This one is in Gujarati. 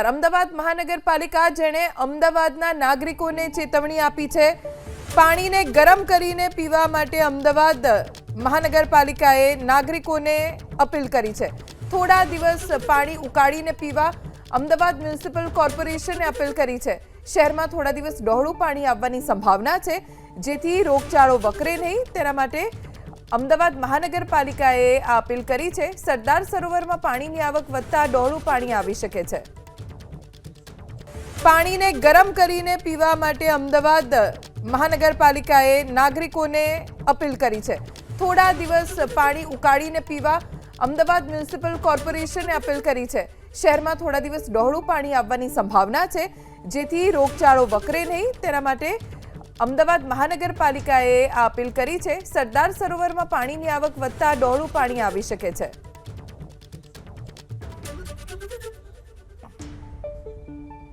અમદાવાદ મહાનગરપાલિકા જેણે અમદાવાદના નાગરિકોને ચેતવણી આપી છે। પાણીને ગરમ કરીને પીવા માટે અમદાવાદ મહાનગરપાલિકાએ નાગરિકોને અપીલ કરી છે। થોડા દિવસ પાણી ઉકાળીને પીવા અમદાવાદ મ્યુનિસિપલ કોર્પોરેશને અપીલ કરી છે। શહેરમાં થોડા દિવસ ડહોળું પાણી આવવાની સંભાવના છે, જેથી રોગચાળો વકરે નહીં તેના માટે અમદાવાદ મહાનગરપાલિકાએ આ અપીલ કરી છે। સરદાર સરોવરમાં પાણીની આવક વધતા ડહોળું પાણી આવી શકે છે। પાણીને ગરમ કરીને પીવા માટે અમદાવાદ મહાનગરપાલિકાએ નાગરિકોને અપીલ કરી છે। થોડા દિવસ પાણી ઉકાળીને પીવા અમદાવાદ મ્યુનિસિપલ કોર્પોરેશને અપીલ કરી છે। શહેરમાં થોડા દિવસ ડહોળું પાણી આવવાની સંભાવના છે, જેથી રોગચાળો વકરે નહીં તેના માટે અમદાવાદ મહાનગરપાલિકાએ આ અપીલ કરી છે। સરદાર સરોવરમાં પાણીની આવક વધતા ડહોળું પાણી આવી શકે છે।